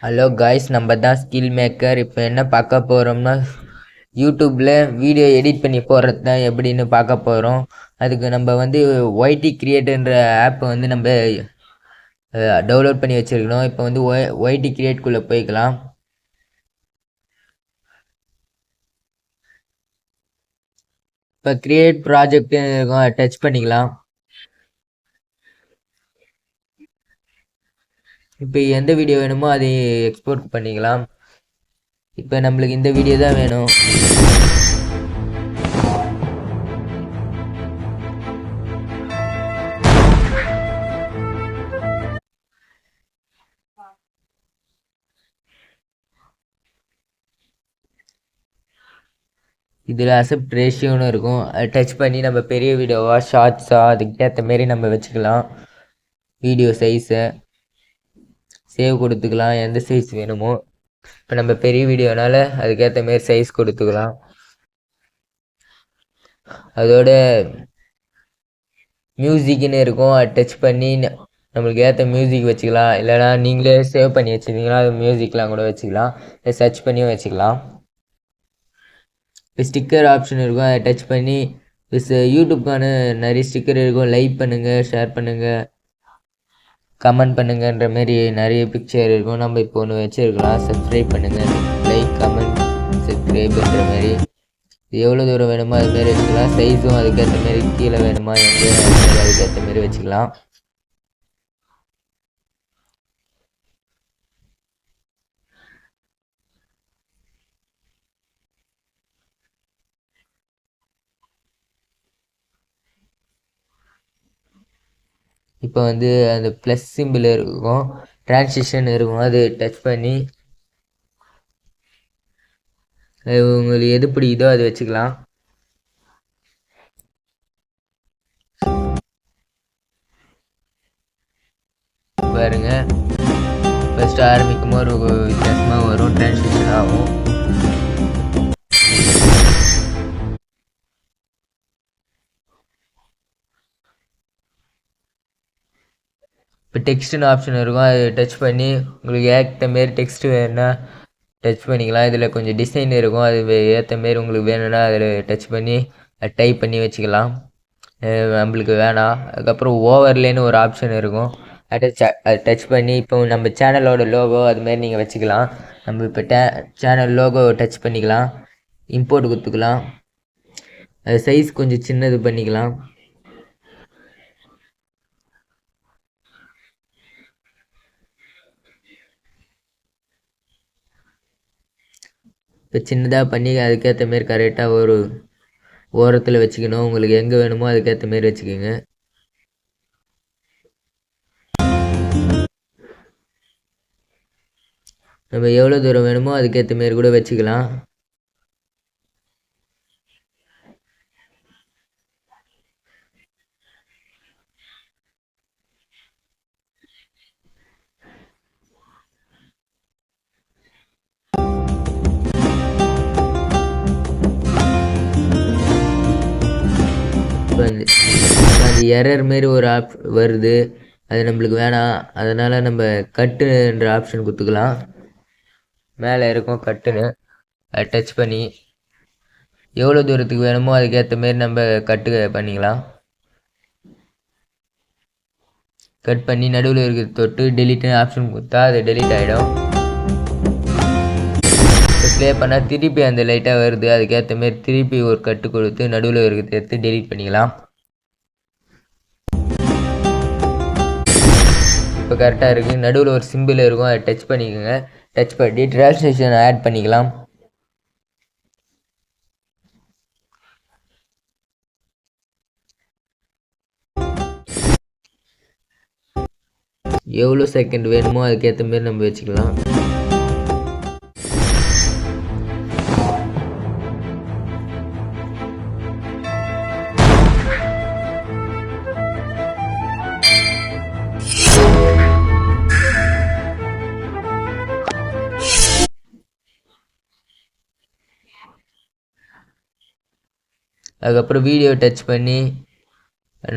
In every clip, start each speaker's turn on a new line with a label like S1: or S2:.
S1: Hello guys, நம்ம தான் skill maker. இப்போ என்ன பார்க்க போகிறோம்னா, யூடியூப்பில் வீடியோ எடிட் பண்ணி போடுறது தான் எப்படின்னு பார்க்க போகிறோம். அதுக்கு நம்ம வந்து ஒய்டி கிரியேட்டுன்ற ஆப்பை வந்து நம்ம டவுன்லோட் பண்ணி வச்சுருக்கணும். இப்போ வந்து ஒய்டி கிரியேட்குள்ளே போய்க்கலாம். இப்போ கிரியேட் ப்ராஜெக்ட் இருக்கும், டச் பண்ணிக்கலாம். இப்போ எந்த வீடியோ வேணுமோ அதை எக்ஸ்போர்ட் பண்ணிக்கலாம். இப்போ நம்மளுக்கு இந்த வீடியோ தான் வேணும். இதில் அக்செப்ட் ரேஷியோன்னு இருக்கும். அதை டச் பண்ணி நம்ம பெரிய வீடியோவா ஷார்ட்ஸாக அதுக்கேற்ற மாரி நம்ம வச்சுக்கலாம். வீடியோ சைஸை சேவ் கொடுத்துக்கலாம், எந்த சைஸ் வேணுமோ. இப்போ நம்ம பெரிய வீடியோனால அதுக்கேற்ற மாரி சைஸ் கொடுத்துக்கலாம். அதோட மியூசிக்னு இருக்கும், அதை டச் பண்ணி நம்மளுக்கு ஏற்ற மியூசிக் வச்சுக்கலாம். இல்லைனா நீங்களே சேவ் பண்ணி வச்சுருந்தீங்கன்னா அது மியூசிக்லாம் கூட வச்சுக்கலாம். சர்ச் பண்ணியும் வச்சுக்கலாம். இப்போ ஸ்டிக்கர் ஆப்ஷன் இருக்கும், அதை டச் பண்ணி யூடியூப்கான நிறைய ஸ்டிக்கர் இருக்கும். லைக் பண்ணுங்கள், ஷேர் பண்ணுங்கள், கமெண்ட் பண்ணுங்கன்ற மாரி நிறைய பிக்சர் இருக்கும். நம்ம இப்போ ஒன்று வச்சுருக்கலாம். சப்ஸ்கிரைப் பண்ணுங்கள், லைக், கமெண்ட், சப்ஸ்கிரைப்ன்ற மாதிரி எவ்வளோ தூரம் வேணுமோ அதுமாரி வச்சுக்கலாம். சைஸும் அதுக்கேற்ற மாரி கீழே வேணுமா எங்கே அதுக்கேற்ற மாரி வச்சுக்கலாம். இப்போ வந்து அந்த ப்ளஸ் சிம்பிள் இருக்கும், டிரான்சிஷன் இருக்கும், அது டச் பண்ணி உங்களுக்கு எது பிடிக்குதோ அது வச்சுக்கலாம். பாருங்க, ஃபஸ்ட்டு ஆரம்பிக்கும் போது ஒரு வித்தியாசமாக வரும், டிரான்சிஷன் ஆகும். இப்போ டெக்ஸ்ட்டுன்னு ஆப்ஷன் இருக்கும், அது டச் பண்ணி உங்களுக்கு ஏற்ற மாரி டெக்ஸ்ட்டு வேணும்னா டச் பண்ணிக்கலாம். இதில் கொஞ்சம் டிசைன் இருக்கும், அது ஏற்ற மாரி உங்களுக்கு வேணும்னா அதில் டச் பண்ணி டைப் பண்ணி வச்சுக்கலாம். நம்மளுக்கு வேணாம். அதுக்கப்புறம் ஓவர்லேன்னு ஒரு ஆப்ஷன் இருக்கும், அதை டச் பண்ணி இப்போ நம்ம சேனலோட லோகோ அதுமாரி நீங்கள் வச்சுக்கலாம். நம்ம இப்போ சேனல் லோகோ டச் பண்ணிக்கலாம், இம்போர்ட் கொடுத்துக்கலாம். அது சைஸ் கொஞ்சம் சின்னது பண்ணிக்கலாம். இப்போ சின்னதாக பண்ணி அதுக்கேற்ற மாரி கரெக்டாக ஒரு ஓரத்தில் வச்சுக்கணும். உங்களுக்கு எங்கே வேணுமோ அதுக்கேற்ற மாரி வச்சுக்கோங்க. நம்ம எவ்வளோ தூரம் வேணுமோ அதுக்கேற்ற மாரி கூட வச்சுக்கலாம். அந்த எரர் மாரி ஒரு வருது, அது நம்மளுக்கு வேணாம். அதனால் நம்ம கட்டுன்ற ஆப்ஷன் கொடுத்துக்கலாம். மேலே இருக்கும் கட்டுன்னு, அதை டச் பண்ணி எவ்வளோ தூரத்துக்கு வேணுமோ அதுக்கேற்ற மாரி நம்ம கட்டு பண்ணிக்கலாம். கட் பண்ணி நடுவில் இருக்கிற தொட்டு டெலிட்னு ஆப்ஷன் கொடுத்தா அது டெலிட் ஆகிடும். ப்ளே பண்ணால் திருப்பி அந்த லைட்டாக வருது, அதுக்கேற்ற மாரி திருப்பி ஒரு கட்டு கொடுத்து நடுவில் இருக்கிறத எடுத்து டெலிட் பண்ணிக்கலாம். இப்போ கரெக்டாக இருக்குது. நடுவில் ஒரு சிம்பிள் இருக்கும், அதை டச் பண்ணிக்கோங்க. டச் பண்ணி டிரான்ஸ்லேஷன் ஆட் பண்ணிக்கலாம். எவ்வளோ செகண்ட் வேணுமோ அதுக்கேற்ற மாரி நம்ம வச்சுக்கலாம். அதுக்கப்புறம் வீடியோ டச் பண்ணி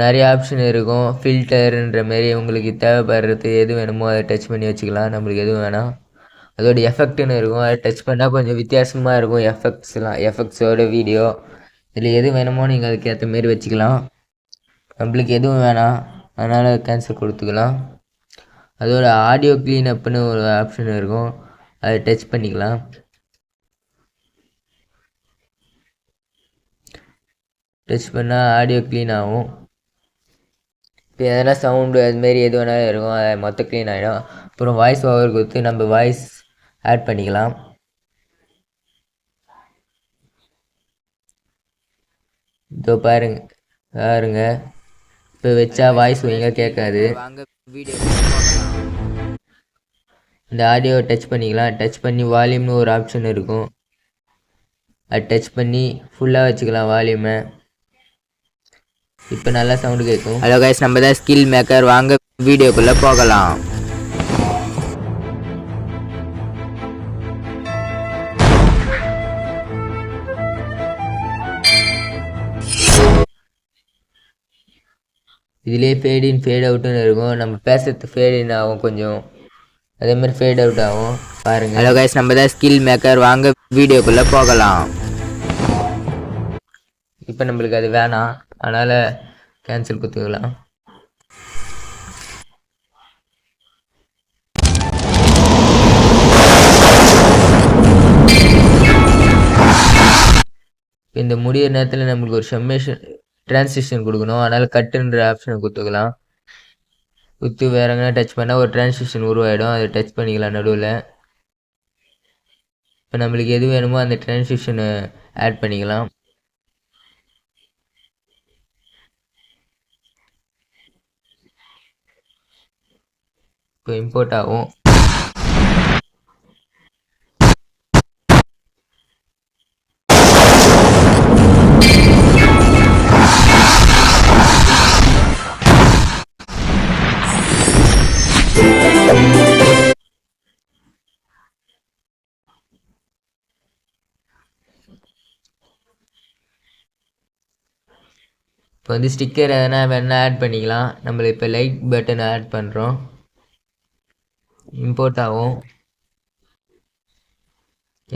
S1: நிறைய ஆப்ஷன் இருக்கும். ஃபில்டர்ன்ற மாரி உங்களுக்கு தேவைப்படுறது எது வேணுமோ அதை டச் பண்ணி வச்சுக்கலாம். நம்மளுக்கு எதுவும் வேணாம். அதோட எஃபெக்ட்னு இருக்கும். அதை டச் பண்ணால் கொஞ்சம் வித்தியாசமாக இருக்கும் எஃபெக்ட்ஸோட வீடியோ. இதில் எது வேணுமோ நீங்கள் அதுக்கேற்ற மாரி வச்சுக்கலாம். நம்மளுக்கு எதுவும் வேணாம், அதனால் கேன்சல் கொடுத்துக்கலாம். அதோட ஆடியோ க்ளீனப்னு ஒரு ஆப்ஷன் இருக்கும், அதை டச் பண்ணிக்கலாம். டச் பண்ணால் ஆடியோ க்ளீன் ஆகும். இப்போ எதனா சவுண்டு அதுமாரி எது வேணாலும் இருக்கும், அதை மொத்தம் க்ளீன் ஆகிடும். அப்புறம் வாய்ஸ் ஓவர் கொடுத்து நம்ம வாய்ஸ் ஆட் பண்ணிக்கலாம். இதோ பாருங்க இப்போ வச்சா வாய்ஸ் ஒழுங்காக கேட்காது. இந்த ஆடியோவை டச் பண்ணிக்கலாம். டச் பண்ணி வால்யூம்னு ஒரு ஆப்ஷன் இருக்கும், அது டச் பண்ணி ஃபுல்லாக வச்சுக்கலாம் வால்யூமை. இப்போ நல்லா சவுண்டு கேட்கும். ஹலோ கைஸ், நம்ம தான் ஸ்கில் மேக்கர். வாங்க வீடியோக்குள்ளே போகலாம். இதிலே ஃபேட் இன் ஃபேட் அவுட்டுன்னு இருக்கும். நம்ம பேசுறது ஃபேட் இன் ஆகும் கொஞ்சம், அதே மாதிரி ஃபேட் அவுட் ஆகும் பாருங்கள். ஹலோ கைஸ், நம்ம தான் ஸ்கில் மேக்கர். வாங்க வீடியோக்குள்ளே போகலாம். இப்போ நம்மளுக்கு அது வேணாம், அதனால் கேன்சல் கொடுத்துக்கலாம். இந்த முடிய நேரத்தில் நம்மளுக்கு ஒரு டிரான்சிஷன் கொடுக்கணும், அதனால் கட்டுன்ற ஆப்ஷனை கொடுத்துக்கலாம். வேற எங்கன்னா டச் பண்ணால் ஒரு டிரான்சிஷன் உருவாயிடும், அதை டச் பண்ணிக்கலாம் நடுவில். இப்போ நம்மளுக்கு எது வேணுமோ அந்த டிரான்சிஷனை ஆட் பண்ணிக்கலாம். இப்போ இம்போர்ட் ஆகும். இப்போ வந்து ஸ்டிக்கர் எதனா வேணால் ஆட் பண்ணிக்கலாம். நம்ம இப்போ லைட் பட்டன் ஆட் பண்ணுறோம், இம்போர்ட் ஆகும்.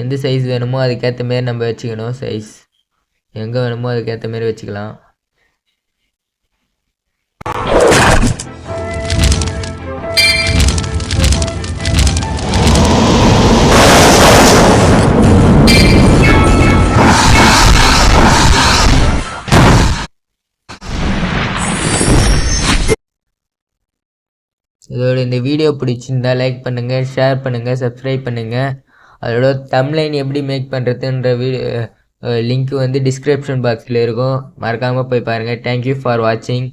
S1: எந்த சைஸ் வேணுமோ அதுக்கேற்ற மாரி நம்ம வச்சுக்கணும். சைஸ் எங்கே வேணுமோ அதுக்கேற்ற மாரி வச்சுக்கலாம். இதோட இந்த வீடியோ பிடிச்சிருந்தா லைக் பண்ணுங்கள், ஷேர் பண்ணுங்கள், சப்ஸ்கிரைப் பண்ணுங்கள். அதோட தம்ப்லைன் எப்படி மேக் பண்ணுறதுன்ற லிங்க் வந்து டிஸ்கிரிப்ஷன் பாக்ஸில் இருக்கும், மறக்காமல் போய் பாருங்கள். தேங்க்யூ ஃபார் வாட்சிங்.